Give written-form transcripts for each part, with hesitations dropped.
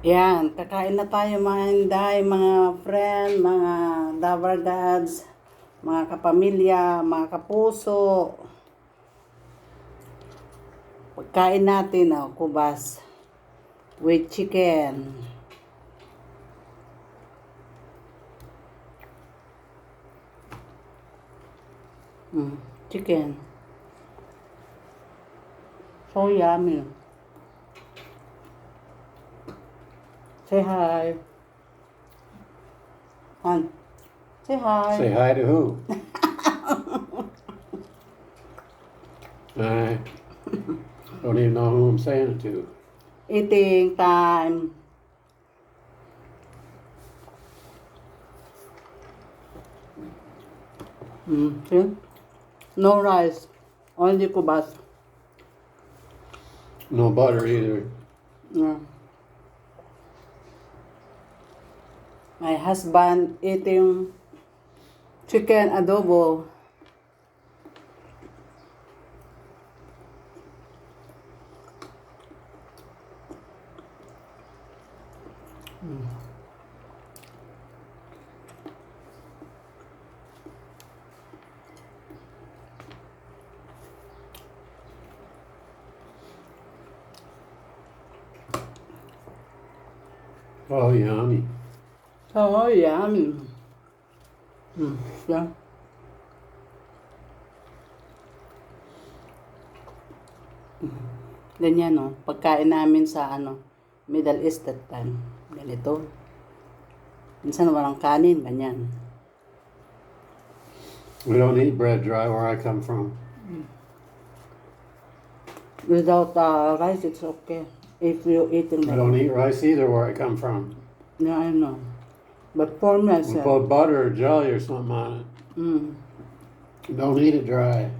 Yan, kakain na tayo mga inday, mga friend, mga lover gods, mga kapamilya, mga kapuso. Pagkain natin, kubas with chicken. Chicken. So yummy. Say hi. Han. Say hi. Say hi to who? I don't even know who I'm saying it to. Eating time. See? No rice. Only kubas. No butter either. Yeah. My husband eating chicken adobo. Oh, yummy. Oh, yummy. Yeah. Ganyan, no? Pagkain namin sa, Middle East that time. Ganito. Minsan walang kanin, ganyan. We don't eat bread dry where I come from. Without rice, it's okay. If you're eating I don't eat rice either where I come from. Yeah, I know. But for me, I We said, put butter or jelly or something on it. Don't eat it dry.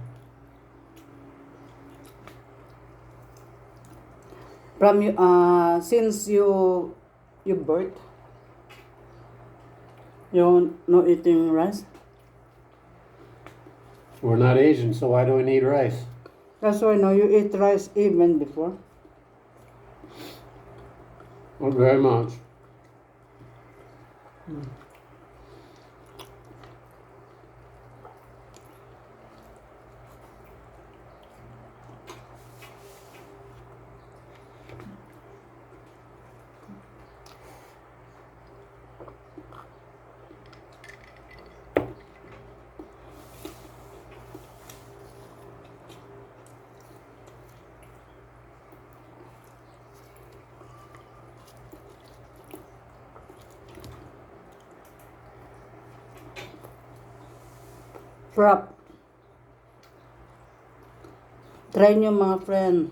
from you, since you birth, you no eating rice. We're not Asian, so why do we need rice? That's why now you eat rice even before. Not very much. Frap. Try nyo mga friend.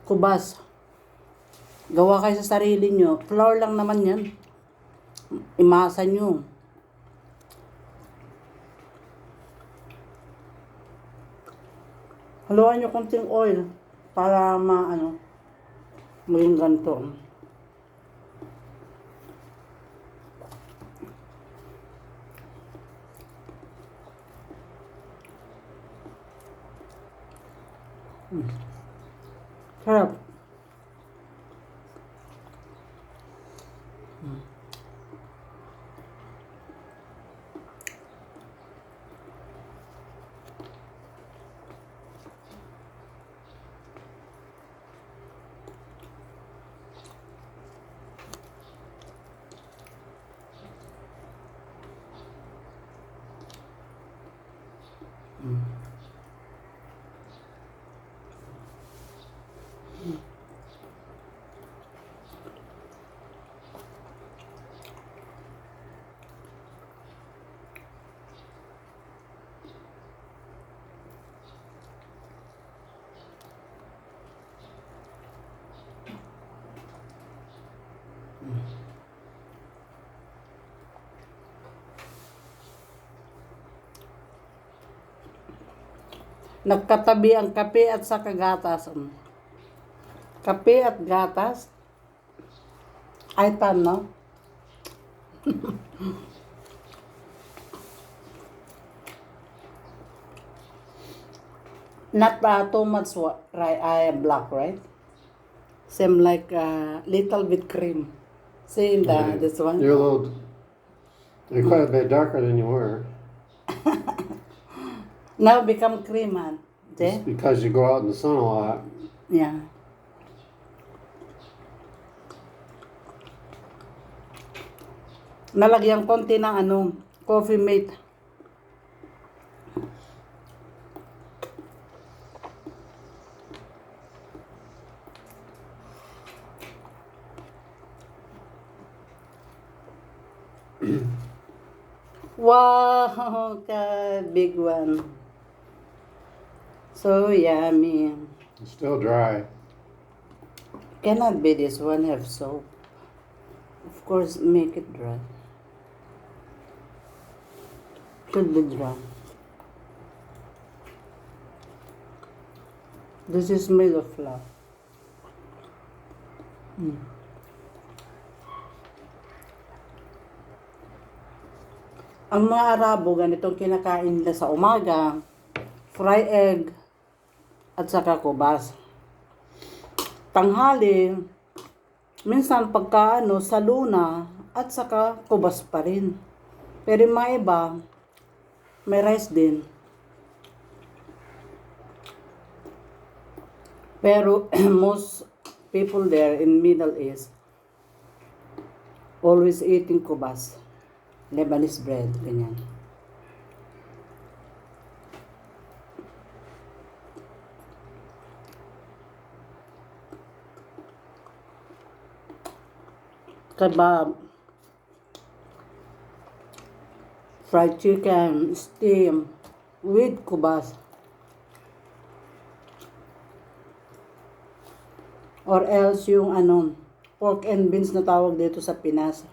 Kubas. Gawa kayo sa sarili nyo. Flour lang naman yan. Imasa nyo. Haluan nyo konting oil para maging ganito. Sarap. Nagkatabi ang kape at saka gatas. Kape at gatas. Ay, no? Not too much black, right? Same like little bit cream. See in this one? You're quite a bit darker than you were. Now become cream, man. It's See? because you go out in the sun a lot. Yeah. Nalagyan konti ng coffee mate. Wow, the big one. So yummy. It's still dry. Cannot be this one have soap. Of course, make it dry. Should be dry. This is made of flour. Ang mga Arabo, ganitong kinakain nila sa umaga, fry egg, at saka kubas. Tanghali, minsan pagka sa luna, at saka kubas pa rin. Pero yung mga iba, may rice din. Pero most people there in Middle East, always eating kubas. Lebanese bread, ganyan. Kebab, fried chicken, steam, with kubas. Or else yung pork and beans na tawag dito sa Pinas.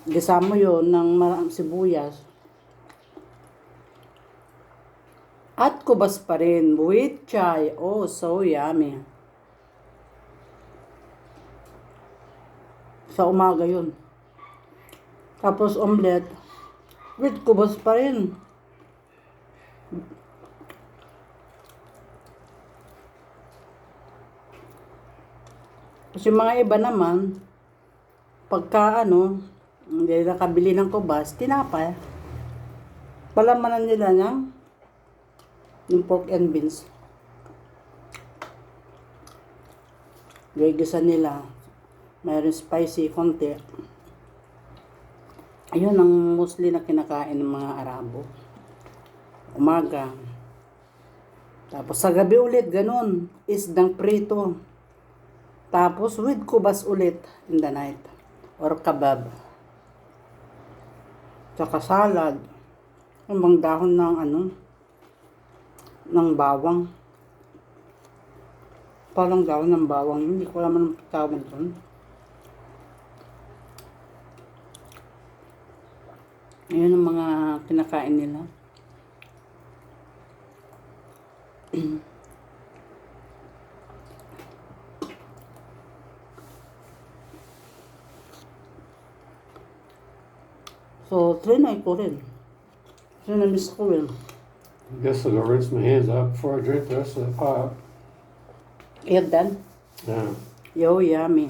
Gisamo yun ng maraming sibuyas. At kubas pa rin with chai. Oh, so yummy. Sa umaga yun. Tapos omelette with kubas pa rin. Kasi mga iba naman, pagka hindi nakabili ng kubas, tinapay. Palamanan nila yung pork and beans. Gigisan nila. Mayroon spicy konti. Ayun ang mostly na kinakain ng mga Arabo. Umaga. Tapos sa gabi ulit, ganun. Isdang prito. Tapos with kubas ulit in the night. Or kebab. Tsaka salad. Yung bang dahon ng bawang. Parang dahon ng bawang. Hindi ko alam anong tawag doon. Ayan ang mga kinakain nila. So, trinay ko rin. Miss ko rin. I guess I'll go rinse my hands out before I drink the rest of the pop. You're done? Yeah. Yo, yummy.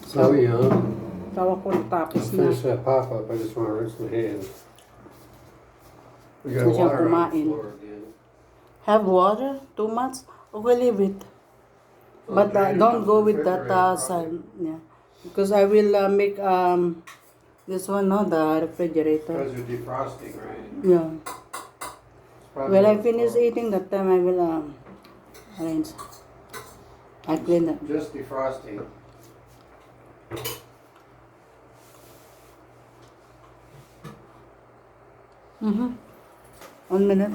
So yum. Tawa ko tapos na. Finish that pop up. I just want to rinse my hands. We got Gusto siyang water on the kumain. floor again. Have water? 2 months? Okay, leave it. But don't go with that side. Yeah. Because I will make this one, the refrigerator. Because you're defrosting, right? Yeah. Probably When I on the finish floor. eating, that time I will arrange. I clean it. Just defrosting. Mm-hmm. 1 minute.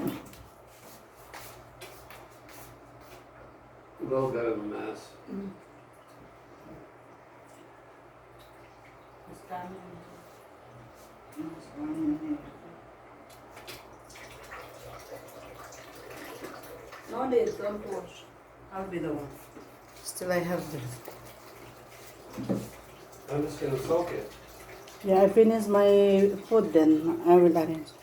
A little bit of a mess. No need, don't wash. I'll be the one. Still I have this. I'm just gonna soak it. Yeah, I finish my food then I will arrange.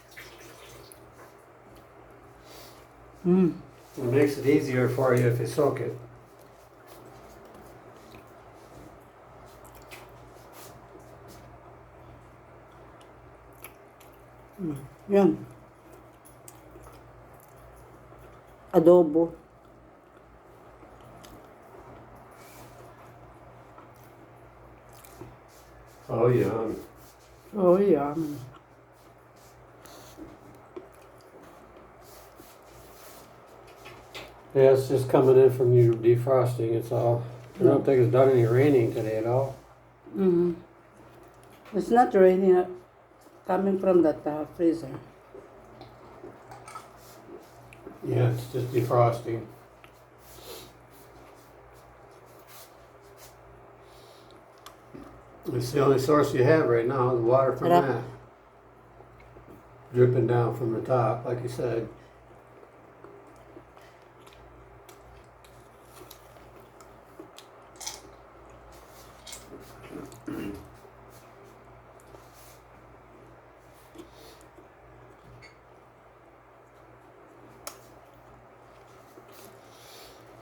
Mm. It makes it easier for you if you soak it. Yan. Adobo. Oh, yum. Oh, yum. Yeah, it's just coming in from you defrosting, it's all. I don't think it's done any raining today at all. Mm-hmm. It's not raining coming from that freezer. Yeah, it's just defrosting. It's the only source you have right now, the water from Sarap. that. Dripping down from the top, like you said.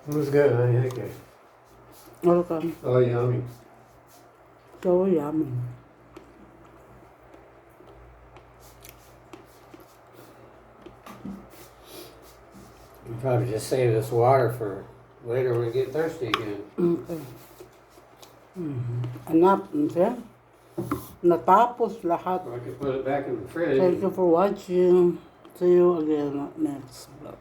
It was good, huh? Thank you. Welcome. Oh, yummy. So yummy. You probably just save this water for later when we get thirsty again. Okay. Anak, okay? Natapos lahat. Or I could put it back in the fridge. Thank you for watching. See you again next vlog.